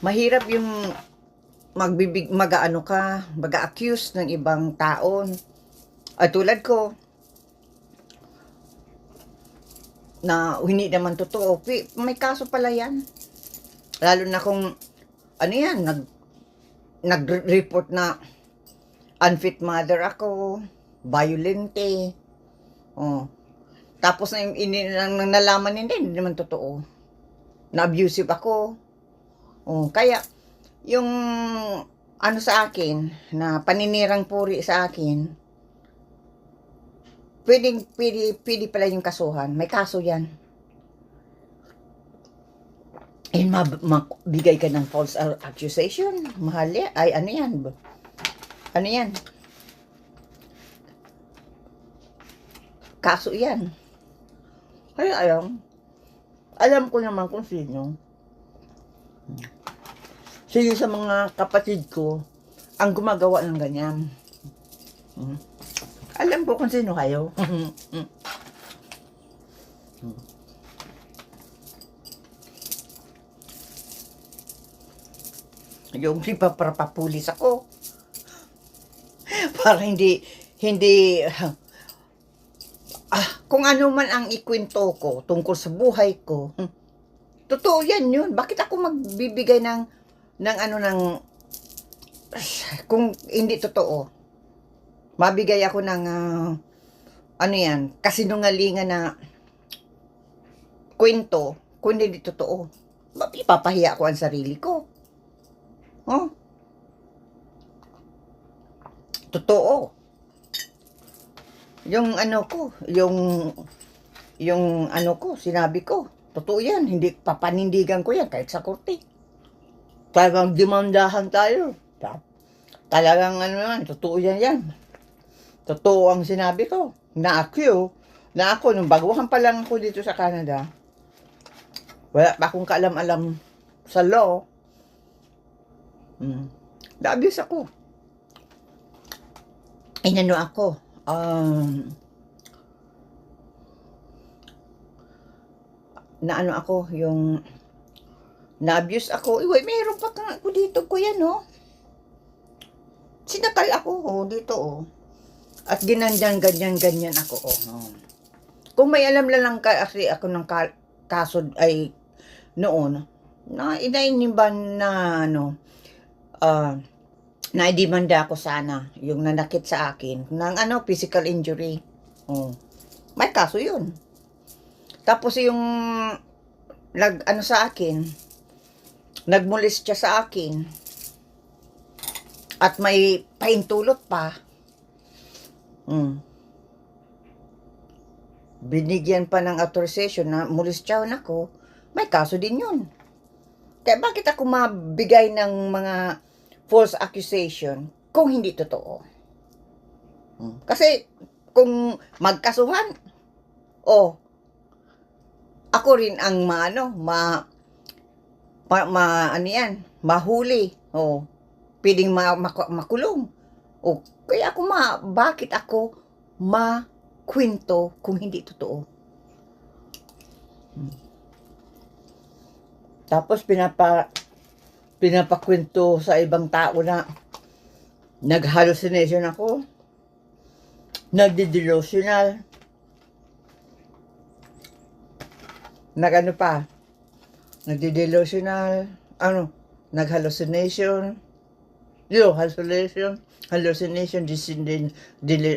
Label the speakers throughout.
Speaker 1: Mahirap yung mag-ano ka, mag-accuse ng ibang taon. At tulad ko, na hindi naman totoo, may kaso pala yan. Lalo na kung, ano yan, nag-report na unfit mother ako, violente, oh. Tapos nalaman hindi naman totoo. Na abusive ako. Oh, kaya, yung ano sa akin, na paninirang puri sa akin, pwede pala yung kasuhan. May kaso yan. And mabigay ka ng false accusation. Mahal yan. Ay, ano yan? Ano yan? Kaso yan. Kaya alam ko naman kung sino. Sino sa mga kapatid ko ang gumagawa ng ganyan. Alam ko kung sino kayo. Yung papapulis ako. Para hindi, kung ano man ang ikwento ko tungkol sa buhay ko, totoo yan yun. Bakit ako magbibigay ng kung hindi totoo? Mabigay ako ng, ano yan, kasinungalingan na kwento, kung hindi totoo. Ipapahiya ko ang sarili ko. Oh? Totoo. Yung ano ko, yung ano ko, sinabi ko, totoo yan, hindi papanindigan ko yan kahit sa korte. Talagang demandahan tayo. Talagang ano yan, totoo yan. Totoo ang sinabi ko. Na ako, nung baguhan pa lang ako dito sa Canada, wala pa akong kaalam-alam sa law. Na-abuse ako. Inano ako, naano ako, yung na-abuse ako. Iway, mayroon pa kang ako dito, kuya, no? Sinakal ako, dito, At ganyan ako, Kung may alam lang kasi ako ng kaso ay noon, na inainiban na, naidemanda ako sana, yung nanakit sa akin, ng physical injury. May kaso yun. Tapos yung sa akin, nagmolest siya sa akin, at may pahintulot pa. Binigyan pa ng authorization na molestyahan ako, may kaso din yun. Kaya bakit ako mabigay ng mga false accusation kung hindi totoo? Kasi kung magkasuhan, ako rin ang mahuli, pwedeng makulong. Kaya bakit ako makwento kung hindi totoo? Tapos pinapakwento sa ibang tao na nag-hallucination ako, nagdi-delusional, nagdi-delusional, nag-hallucination,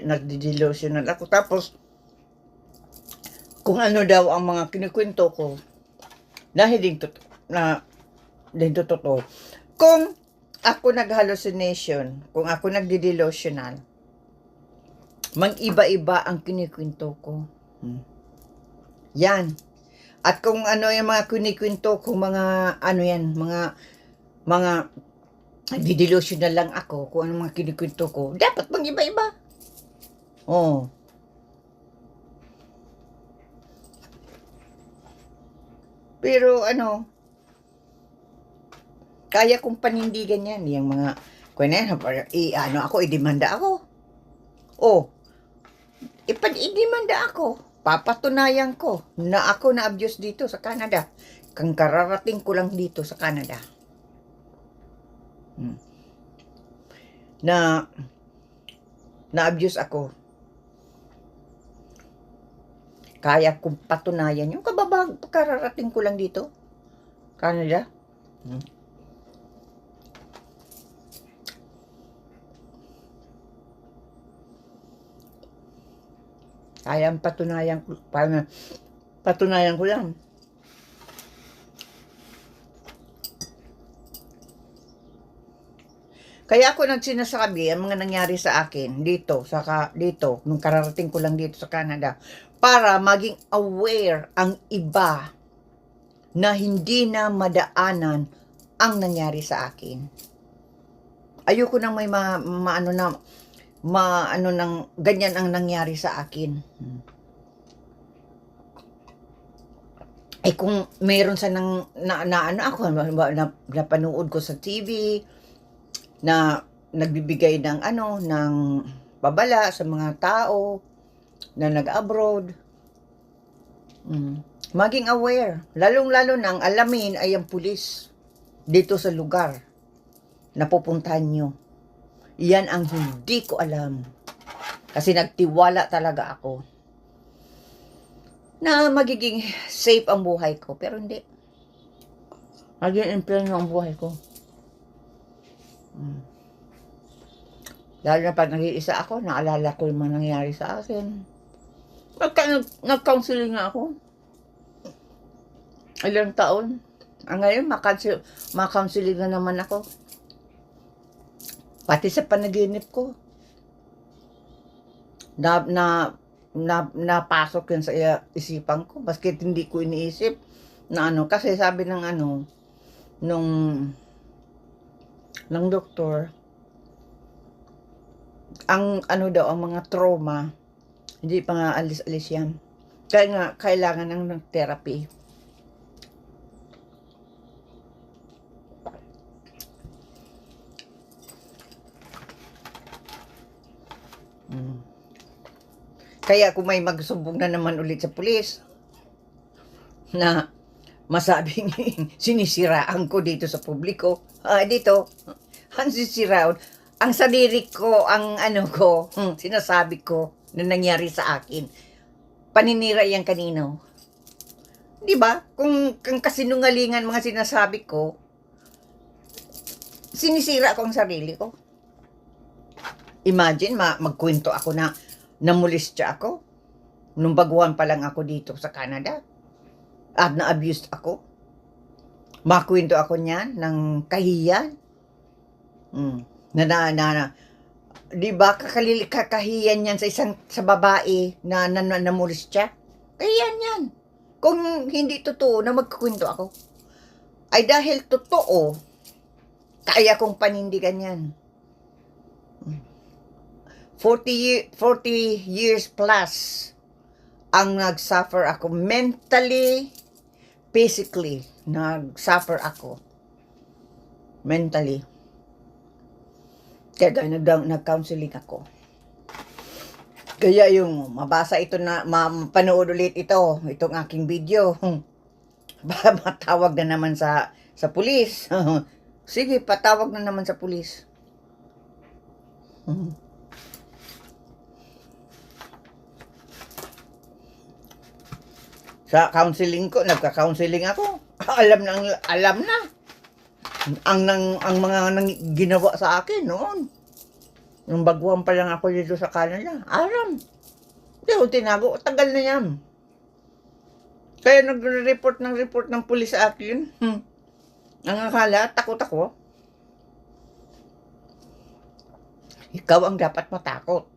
Speaker 1: nagdi-delusional ako. Tapos, kung ano daw ang mga kinikwento ko, na hindi totoo. Kung ako nag-hallucination, kung ako nagdi-delusional, mag-iba-iba ang kinikwento ko. Yan. At kung ano yung mga kinikwento ko, mga delusional lang ako, kung ano mga kinikwento ko, dapat mag-iba-iba. Pero kaya kong panindigan yan, yung mga, idemanda ako. Idemanda ako. Papatunayan ko na ako na-abuse dito sa Canada. Kang kararating ko lang dito sa Canada. Hmm. Na na-abuse ako. Kaya kong patunayan yung kararating ko lang dito, Canada. Hmm. Kaya patunayan ko lang. Kaya ako nagsinasabi ang mga nangyari sa akin dito, nung kararating ko lang dito sa Canada, para maging aware ang iba na hindi na madaanan ang nangyari sa akin. Ayoko nang may maano nang ganyan ang nangyari sa akin. Kung meron sa napanood ko sa TV na nagbibigay ng ng babala sa mga tao na nag-abroad. Maging aware, lalong-lalo nang alamin ay ang pulis dito sa lugar na pupuntahan nyo. Yan ang hindi ko alam. Kasi nagtiwala talaga ako na magiging safe ang buhay ko. Pero hindi. Magiging impyerno ang buhay ko. Lalo na pag nag-iisa ako, naalala ko yung mga nangyari sa akin. Nag-counseling nga ako. Ilang taon. Ngayon, maka-counseling na naman ako. Pati sa panaginip ko. Napasok yun sa isipan ko. Baskit hindi ko iniisip na kasi sabi ng ng doktor, ang daw, ang mga trauma, hindi pa nga alis-alis yan. Kaya nga, kailangan ng therapy. Kaya kung may magsumbong na naman ulit sa pulis na masabing sinisiraan ko dito sa publiko, dito, ang sisiraon, ang sarili ko, ang sinasabi ko na nangyari sa akin, paninira yan kanino. Di ba? Kung kasinungalingan mga sinasabi ko, sinisira ko ang sarili ko. Imagine, magkwento ako na namulistya ako nung baguhan pa lang ako dito sa Canada at na-abused ako. Makwento ako niyan ng kahiyan. Di ba kakahiyan yan sa babae na namulistya? Kahiyan yan. Kung hindi totoo na magkukwento ako, ay dahil totoo, kaya kong panindigan yan. 40 years plus ang nag-suffer ako mentally, physically, nag-suffer ako mentally. Kaya nag-counseling ako. Kaya yung mabasa ito na mapanood ulit itong aking video, matawag na naman sa pulis. Sige, patawag na naman sa pulis. Sa counseling ko, nagka-counseling ako. Alam na. Ang mga ginawa sa akin noon. Nung baguhan pa lang ako dito sa Canada. Alam. Hindi ko tinago. Tagal na yan. Kaya nag-report ng pulis sa akin. Ang akala, takot ako. Ikaw ang dapat matakot.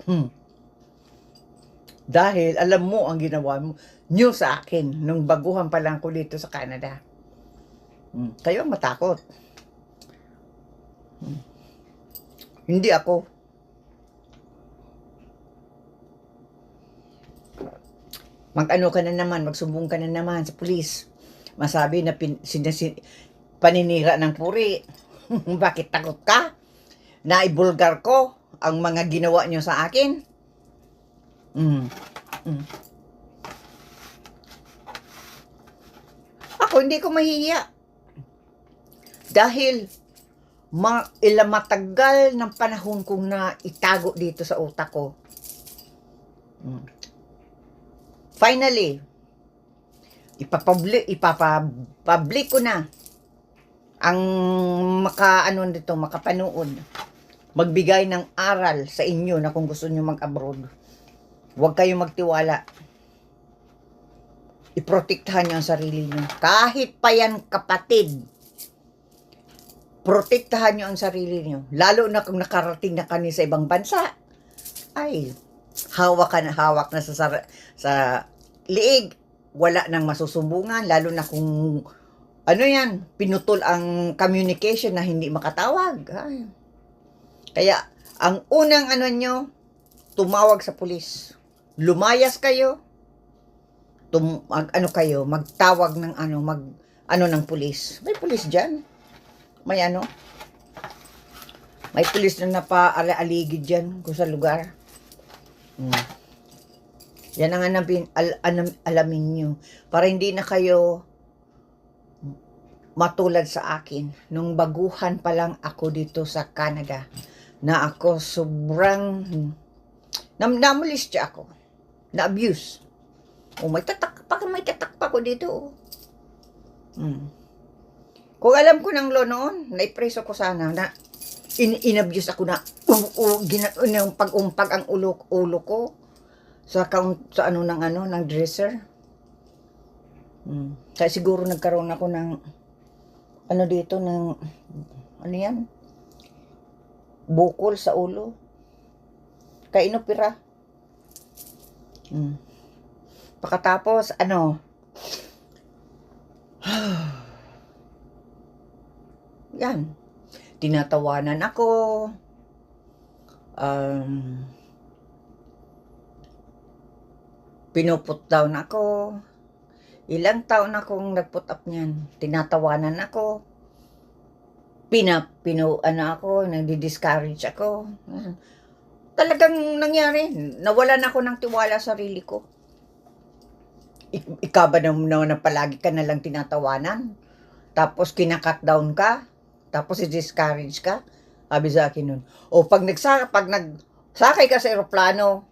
Speaker 1: Dahil alam mo ang ginawa mo nyo sa akin nung baguhan pa lang ko dito sa Canada. Kayo ang matakot. Hindi ako. Mag-ano ka na naman, magsumbong ka na naman sa pulis. Masabi na paninira ng puri. Bakit takot ka? Naibulgar ko ang mga ginawa nyo sa akin. Ako hindi ko mahihiya. Dahil ilang matagal ng panahon kong na itago dito sa utak ko. Finally, ipapublic ko na ang makapanood, magbigay ng aral sa inyo na kung gusto nyo mag-abroad, huwag kayong magtiwala. Iprotektahan nyo ang sarili nyo. Kahit pa yan kapatid, protektahan nyo ang sarili nyo. Lalo na kung nakarating na kami sa ibang bansa, ay, hawak na sa liig. Wala nang masusumbungan, lalo na kung pinutol ang communication na hindi makatawag. Ay. Kaya, ang unang nyo, tumawag sa pulis. Lumayas kayo, magtawag ng ng pulis. May pulis dyan. May may pulis na napaaligid dyan kung sa lugar. Yan ang alamin nyo. Para hindi na kayo matulad sa akin. Nung baguhan pa lang ako dito sa Canada, na ako sobrang namulistya ako. Na-abuse. May tatak pa ko dito. Kung alam ko ng law noon, naipreso ko sana na in-abuse ako na pag-umpag ang ulo ko sa ng dresser. Kaya siguro nagkaroon ako ng dito ng bukol sa ulo. Kaya inopera. Pagkatapos yan, tinatawanan ako, pinuput down ako. Ilang taon akong nagput up niyan. Tinatawanan ako. Nagdi-discourage ako. Talagang nangyari. Nawalan ako ng tiwala sa sarili ko. Ikaw ba na palagi ka na lang tinatawanan? Tapos kinakat down ka? Tapos i-discourage ka? Sabi sa akin nun. O pag nagsakay ka sa eroplano,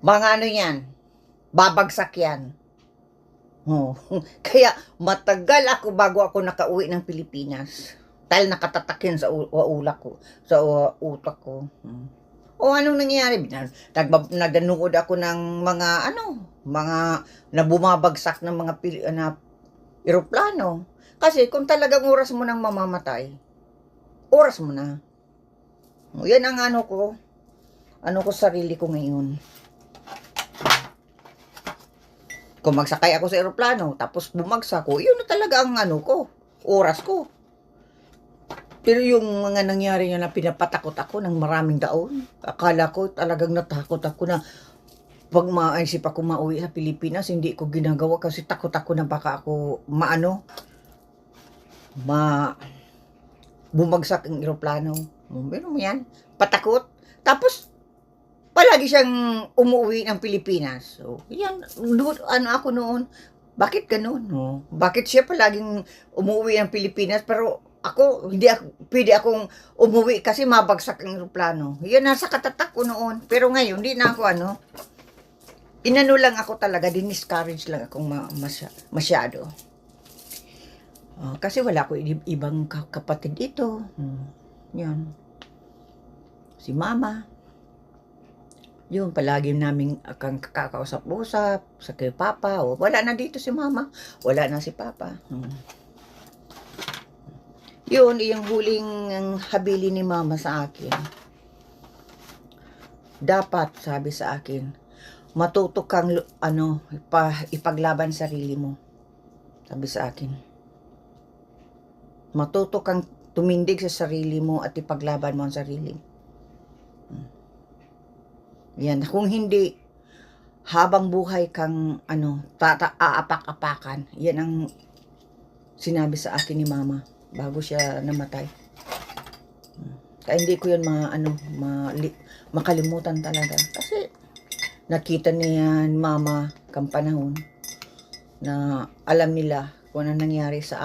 Speaker 1: mga yan, babagsak yan. Kaya matagal ako bago ako nakauwi ng Pilipinas. Dahil nakatatakin sa utak ko. O anong nangyayari? Nagdanuod ako ng mga bumabagsak ng mga eroplano. Kasi kung talagang oras mo nang mamamatay, oras mo na. Yan ang ko sarili ko ngayon. Kung magsakay ako sa eroplano, tapos bumagsak ko, yun na talaga ang oras ko. Pero yung mga nangyari na pinapatakot ako ng maraming taon, akala ko talagang natakot ako na pag maisip ako mauwi sa Pilipinas, hindi ko ginagawa kasi takot ako na baka ako bumagsak ang eroplano. Meron mo yan, patakot. Tapos, palagi siyang umuwi ng Pilipinas. So, yan, ako noon, bakit ganun? Bakit siya palaging umuwi ng Pilipinas, pero pwede akong umuwi kasi mabagsak ang eroplano. Yan, nasa katatak ko noon. Pero ngayon, hindi na ako lang ako talaga, discourage lang akong masyado. Kasi wala ko ibang kapatid dito. Yan. Si Mama. Yun, palagi namin akang kakausap-usap sa kay Papa. Wala na dito si Mama. Wala na si Papa. Yun, yung huling habili ni Mama sa akin. Dapat, sabi sa akin, matuto kang ipaglaban sarili mo. Sabi sa akin. Matuto kang tumindig sa sarili mo at ipaglaban mo ang sarili. Yan, kung hindi habang buhay kang aapak-apakan. Yan ang sinabi sa akin ni Mama bago siya namatay. Kaya hindi ko yun makalimutan talaga. Kasi nakita niya Mama kang panahon na alam nila kung ano nangyari sa